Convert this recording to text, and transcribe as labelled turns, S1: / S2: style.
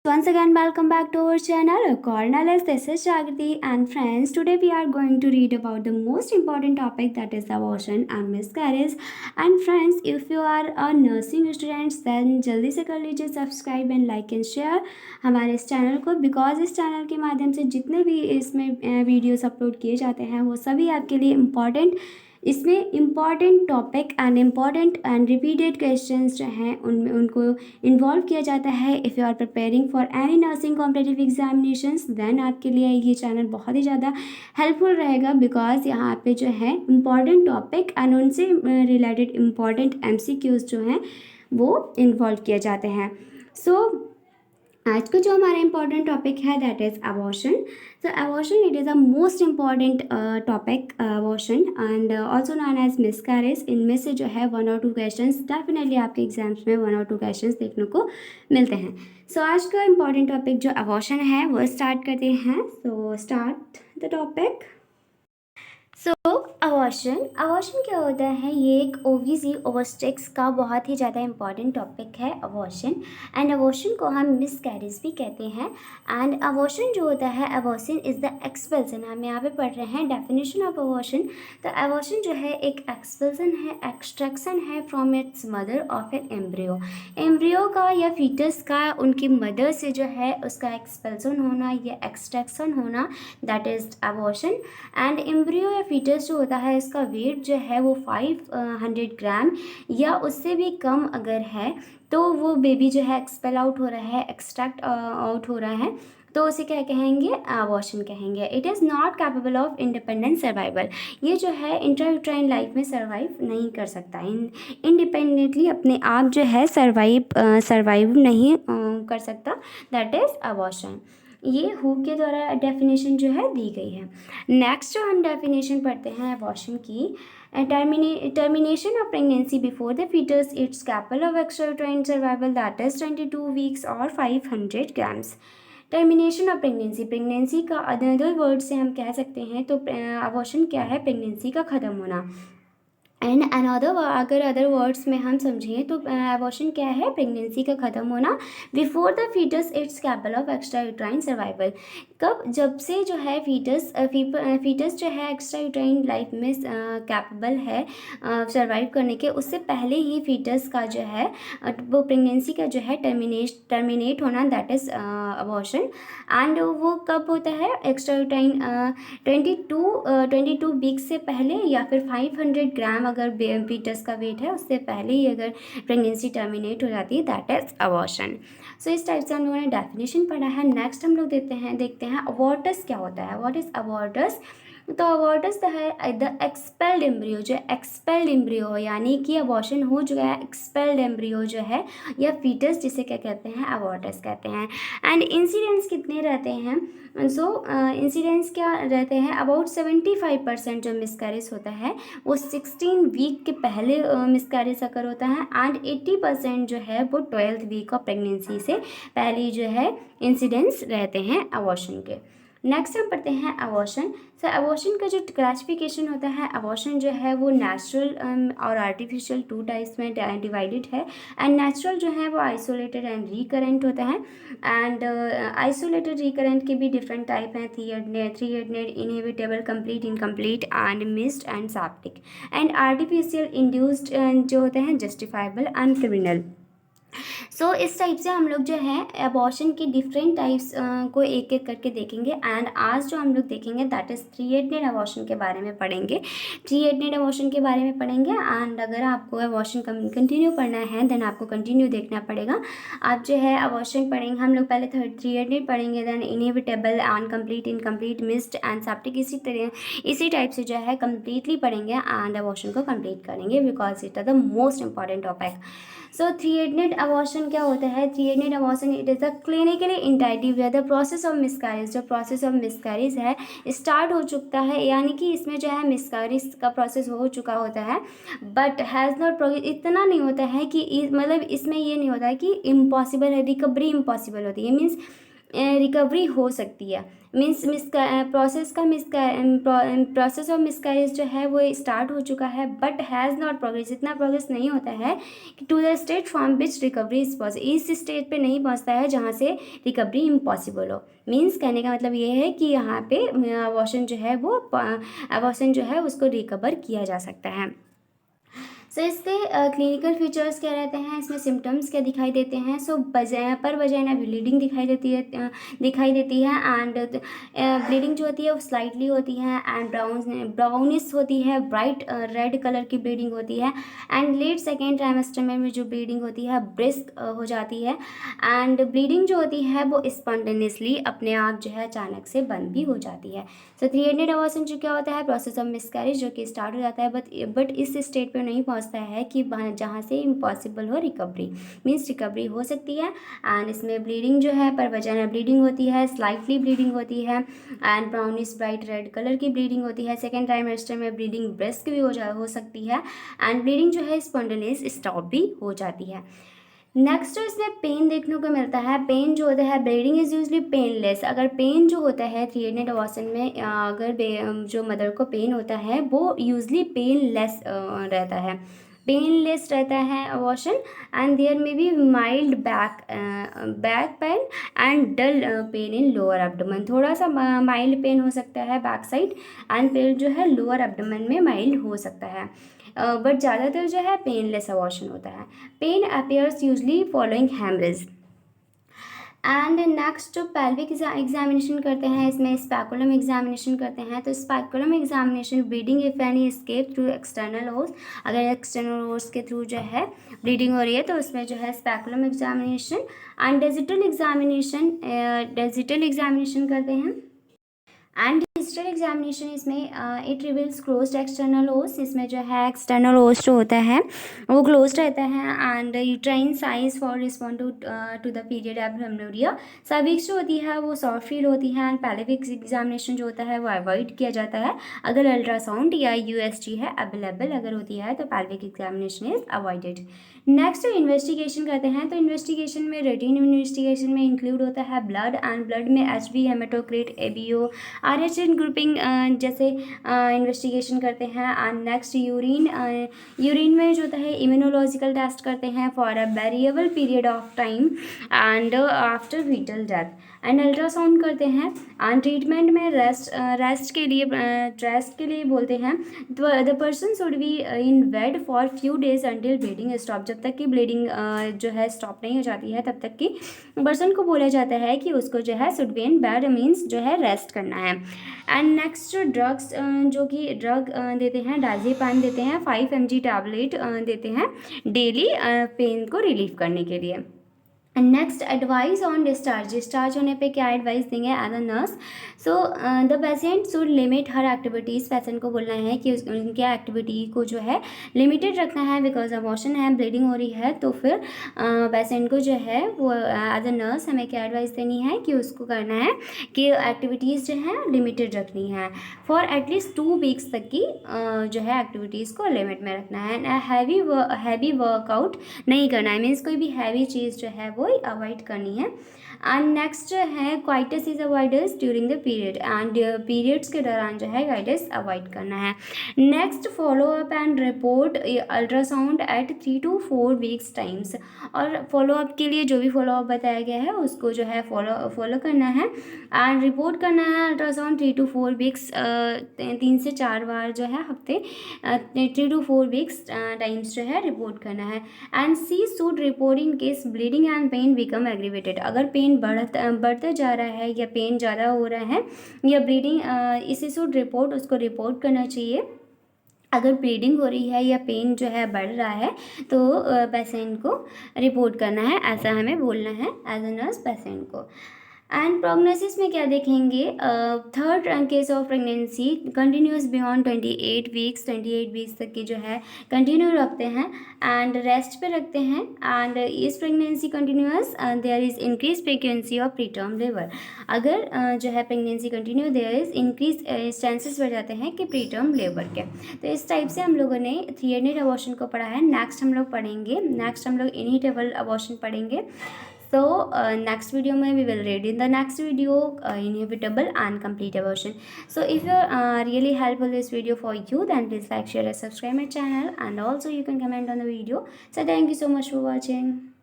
S1: once again welcome back to our channel Cornelius. This is Jagriti, and friends, today we are going to read about the most important topic, that is abortion and miscarriage. And friends, if you are a nursing student then जल्दी से कर लीजिए subscribe and like and share हमारे इस channel को, because इस channel के माध्यम से जितने भी इसमें वीडियोस अपलोड किए जाते हैं वो सभी आपके लिए इम्पॉर्टेंट, इसमें important topic and important and repeated questions जो हैं उनमें उनको इन्वॉल्व किया जाता है। If you are preparing for any nursing competitive examinations then आपके लिए ये चैनल बहुत ही ज़्यादा हेल्पफुल रहेगा, बिकॉज यहाँ पे जो है इम्पॉर्टेंट टॉपिक एंड उनसे रिलेटेड इम्पॉर्टेंट MCQs जो हैं वो इन्वॉल्व किए जाते हैं। सो आज का जो हमारा इम्पॉर्टेंट टॉपिक है that is abortion. So abortion it is a most important topic abortion and also known as miscarriage. इनमें से जो है 1 और 2 क्वेश्चंस डेफिनेटली आपके एग्जाम्स में 1 और 2 क्वेश्चंस देखने को मिलते हैं। सो आज का इम्पॉर्टेंट टॉपिक जो अबॉर्शन है वो स्टार्ट करते हैं। So start the topic. So abortion क्या होता है? ये एक ओवीसी ओवस्टिक्स का बहुत ही ज़्यादा इंपॉर्टेंट टॉपिक है अबॉर्शन। एंड अबॉर्शन को हम मिसकैरेज भी कहते हैं। एंड अबॉर्शन जो होता है, अबॉर्शन इज़ द एक्सपल्सन। हम यहाँ पे पढ़ रहे हैं डेफिनेशन ऑफ अबॉर्शन। तो अबॉर्शन जो है एक एक्सपल्सन है, एक्सट्रैक्शन है from its mother of an embryo. Embryo का या फीटस का उनकी मदर से जो है उसका एक्सपल्सन होना या एक्सट्रैक्शन होना, that is abortion. And embryo या फीटस जो होता है इसका वेट जो है वो 500 ग्राम या उससे भी कम अगर है तो वो बेबी जो है एक्सपेल आउट हो रहा है, एक्सट्रैक्ट आउट हो रहा है, तो उसे क्या कहेंगे? अबॉर्शन कहेंगे। It is not capable of independent survival. ये जो है इंट्रायूट्राइन लाइफ में सर्वाइव नहीं कर सकता, इंडिपेंडेंटली अपने आप जो है सर्वाइव नहीं कर सकता, दैट इज़ अबॉर्शन। ये हु के द्वारा डेफिनेशन जो है दी गई है। नेक्स्ट जो हम डेफिनेशन पढ़ते हैं अबॉर्शन की, termination of pregnancy before the fetus is capable of extrauterine survival, that is 22 weeks or 500 grams। Termination of pregnancy का अदर वर्ड से हम कह सकते हैं तो अबॉर्शन क्या है? प्रेगनेंसी का ख़त्म होना। एंड अनदर अगर अदर वर्ड्स में हम समझें तो अबॉर्शन क्या है? प्रेगनेंसी का ख़त्म होना before the foetus it's capable of extra uterine survival. कब? जब से जो है फीटस जो है एक्स्ट्रा यूट्राइन लाइफ में कैपेबल है सर्वाइव करने के, उससे पहले ही फीटस का जो है वो प्रेगनेंसी का जो है टर्मिनेट होना, दैट इज़ अबॉर्शन। एंड वो कब होता है? एक्स्ट्रा यूट्राइन 22 वीक से पहले या फिर 500 ग्राम अगर फीटस का वेट है उससे पहले ही अगर प्रेगनेंसी टर्मिनेट हो जाती है, दैट इज अबॉर्शन। सो इस टाइप से हम लोगों ने डेफिनेशन पढ़ा है। नेक्स्ट हम लोग देखते हैं अबॉर्टस क्या होता है। What is abortus? तो अबॉर्टस है द एक्सपेल्ड एम्ब्रियो, जो एक्सपेल्ड एम्ब्रियो यानी कि अबॉर्शन हो चुका है, एक्सपेल्ड एम्ब्रियो जो है या फीटस जिसे क्या कहते हैं? अबॉर्टस कहते हैं। एंड इंसिडेंस कितने रहते हैं? सो इंसिडेंस क्या रहते हैं? अबाउट 75% जो मिसकैरेज होता है वो 16 वीक के पहले मिसकैरेज अकर होता है। एंड 80% जो है वो 12th वीक ऑफ प्रेगनेंसी से पहले जो है इंसिडेंस रहते हैं अबॉर्शन के। नेक्स्ट हम पढ़ते हैं अबॉर्शन। सो अबॉर्शन का जो क्लासिफिकेशन होता है, अबॉर्शन जो है वो नेचुरल और आर्टिफिशियल 2 टाइप्स में डिवाइडेड है। एंड नेचुरल जो है वो आइसोलेटेड एंड रिकरेंट होता है। एंड आइसोलेटेड रिकरेंट के भी डिफरेंट टाइप हैं, 3 inevitable, complete, incomplete and missed and septic. And artificial induced जो होते हैं जस्टिफाइबल एंड क्रिमिनल। सो इस टाइप से हम लोग जो है अबॉर्शन के डिफरेंट टाइप्स को एक एक करके देखेंगे। एंड आज जो हम लोग देखेंगे दैट इज़ 3-8 अबॉर्शन के बारे में पढ़ेंगे। 3-8 अबॉर्शन के बारे में पढ़ेंगे। एंड अगर आपको अबॉर्शन कंटिन्यू पढ़ना है देन आपको कंटिन्यू देखना पड़ेगा। आप जो है अबॉर्शन पढ़ेंगे, हम लोग पहले 3-8 पढ़ेंगे, then inevitable, uncomplete, incomplete, missed and septic. इसी टाइप से जो है कम्प्लीटली पढ़ेंगे एंड अबॉर्शन को कंप्लीट करेंगे, because it is the most important topic. So 3-8 abortion क्या होता है? 3-8 abortion it is a clinically indicative where the process of miscarriage, जो प्रोसेस ऑफ मिसकैरेज है स्टार्ट हो चुका है, यानी कि इसमें जो है मिसकैरेज का प्रोसेस हो चुका होता है, बट हैज़ नॉट प्रोग्रेस। इतना नहीं होता है कि मतलब इसमें ये नहीं होता है कि इम्पॉसिबल है, रिकवरी इम्पॉसिबल होती है। मीन्स रिकवरी हो सकती है। मीन्स प्रोसेस ऑफ मिसकैरेज जो है वो स्टार्ट हो चुका है, बट हैज़ नॉट प्रोग्रेस, इतना प्रोग्रेस नहीं होता है कि to the state from which recovery is possible, इस स्टेज पे नहीं पहुंचता है जहाँ से रिकवरी इम्पॉसिबल हो। मीन्स कहने का मतलब ये है कि यहाँ पे अबॉर्शन जो है वो अबॉर्शन जो है उसको रिकवर किया जा सकता है। सो इसके क्लिनिकल फीचर्स क्या रहते हैं, इसमें सिम्टम्स क्या दिखाई देते हैं। सो पर वजाइना ब्लीडिंग दिखाई देती है एंड ब्लीडिंग जो होती है वो स्लाइटली होती है एंड ब्राउनिश होती है, ब्राइट रेड कलर की ब्लीडिंग होती है एंड लेट सेकेंड ट्राइमेस्टर में जो ब्लीडिंग होती है ब्रिस्क हो जाती है एंड ब्लीडिंग जो होती है वो स्पॉन्टेनियसली अपने आप जो है अचानक से बंद भी हो जाती है। सो 300 अबॉर्शन जो क्या होता है, प्रोसेस ऑफ मिसकैरेज जो कि स्टार्ट हो जाता है, बट इस स्टेट पे नहीं पहुंचता है कि जहाँ से इम्पॉसिबल हो रिकवरी। मीन्स रिकवरी हो सकती है एंड इसमें ब्लीडिंग जो है पर वजाइना ब्लीडिंग होती है, स्लाइटली ब्लीडिंग होती है and brownish bright red colour की ब्लीडिंग होती है। सेकेंड ट्राइमेस्टर में ब्लीडिंग ब्रेस्ट भी हो सकती है एंड ब्लीडिंग जो है स्पॉन्टेनियस स्टॉप भी हो जाती है। नेक्स्ट जो इसमें पेन देखने को मिलता है, पेन जो होता है ब्लीडिंग इज यूजली पेनलेस। अगर पेन जो होता है 300 अबॉर्शन में अगर जो मदर को पेन होता है वो यूजली पेनलेस रहता है, पेनलेस रहता है abortion and there may be mild back pain and dull pain in lower abdomen. थोड़ा सा माइल्ड पेन हो सकता है बैक साइड एंड पेन जो है लोअर एब्डोमेन में माइल्ड हो सकता है, बट ज़्यादातर जो है पेनलेस अबॉर्शन होता है। Pain appears usually following haemorrhage. And next जो पेल्विक एग्जामिनेशन करते हैं, इसमें स्पैकुलम एग्जामिनेशन करते हैं। तो speculum examination bleeding if any escape through external os, अगर एक्सटर्नल होर्स के थ्रू जो है ब्लीडिंग हो रही है तो उसमें जो है स्पैकुलम एग्जामिनेशन एंड डिजिटल एग्जामिनेशन करते हैं। एंड डिजिटल एग्जामिनेशन इसमें it reveals closed external host, इसमें जो है एक्सटर्नल होस्ट जो होता है वो क्लोज रहता है and uterine size for respond to the period amenorrhoea. Cervix जो होती है वो सॉफ्ट फील होती है एंड पेल्विक एग्जामिनेशन जो होता है वो अवॉइड किया जाता है। अगर अल्ट्रासाउंड या यूएसजी है अवेलेबल अगर होती है तो pelvic examination is avoided. Next investigation करते हैं, तो इन्वेस्टिगेशन में रूटीन इन्वेस्टिगेशन में इंक्लूड होता है ब्लड एंड ब्लड में एचबी, हेमाटोक्रिट, एबीओ, आरएचएन ग्रुपिंग जैसे इन्वेस्टिगेशन करते हैं। एंड नेक्स्ट यूरिन में जो होता है इम्यूनोलॉजिकल टेस्ट करते हैं for a variable period of time and after foetal death and ultrasound करते हैं। एंड ट्रीटमेंट में रेस्ट के लिए बोलते हैं the person should be in bed for few days until bleeding stop, जब तक कि ब्लीडिंग जो है स्टॉप नहीं हो जाती है तब तक कि पर्सन को बोला जाता है कि उसको जो है should be in bed, means जो है रेस्ट करना है। एंड नेक्स्ट ड्रग्स जो कि ड्रग देते हैं डायज़ेपाम देते हैं 5 mg टैबलेट देते हैं डेली पेन को रिलीफ करने के लिए। नेक्स्ट एडवाइस ऑन डिस्चार्ज होने पे क्या एडवाइस देंगे as a nurse. So the patient should limit her activities, patient को बोलना है कि उनके एक्टिविटी को जो है लिमिटेड रखना है बिकॉज अबॉर्शन है, ब्लीडिंग हो रही है, तो फिर पेशेंट को जो है वो एज अ नर्स हमें क्या एडवाइस देनी है कि उसको करना है कि एक्टिविटीज़ जो है लिमिटेड रखनी है फॉर एटलीस्ट 2 वीक्स तक की जो है एक्टिविटीज़ को लिमिट में रखना है। हैवी वर्कआउट नहीं करना है, मीन्स कोई भी हैवी चीज़ जो है वो अवॉइड करनी है। एंड नेक्स्ट है coitus is avoidance during the period and periods के दौरान जो है क्वाइटस अवॉइड करना है। Next follow up and report ultrasound at 3 to 4 weeks times, और फॉलो अप के लिए जो भी फॉलो अप बताया गया है उसको जो है फॉलो करना है एंड रिपोर्ट करना है अल्ट्रासाउंड 3 to 4 वीक्स, 3 से 4 बार जो है हफ्ते 3 to 4 वीक्स टाइम्स जो है रिपोर्ट करना है। And she should report in case bleeding and pain become aggravated, अगर पेन बढ़ता जा रहा है या पेन ज़्यादा हो रहा है या ब्लीडिंग, इसे शुड रिपोर्ट, उसको रिपोर्ट करना चाहिए। अगर ब्लीडिंग हो रही है या पेन जो है बढ़ रहा है तो पेशेंट को रिपोर्ट करना है, ऐसा हमें बोलना है एज अ नर्स पेशेंट को। एंड प्रोग्नोसिस में क्या देखेंगे, third case of pregnancy continuous beyond 28 weeks तक की जो है कंटिन्यू रखते हैं एंड रेस्ट पे रखते हैं। एंड इस pregnancy continues there is increase frequency of preterm labour, अगर जो है pregnancy continue there is increase chances बढ़ जाते हैं कि प्रीटर्म लेबर के। तो इस टाइप से हम लोगों ने 300 अबॉर्शन को पढ़ा है। नेक्स्ट हम लोग इनहिबिटेबल अबॉर्शन पढ़ेंगे। So next video में we will read in the next video inevitable and complete abortion. So if you really helpful this video for you, then please like, share and subscribe my channel, and also you can comment on the video. So thank you so much for watching.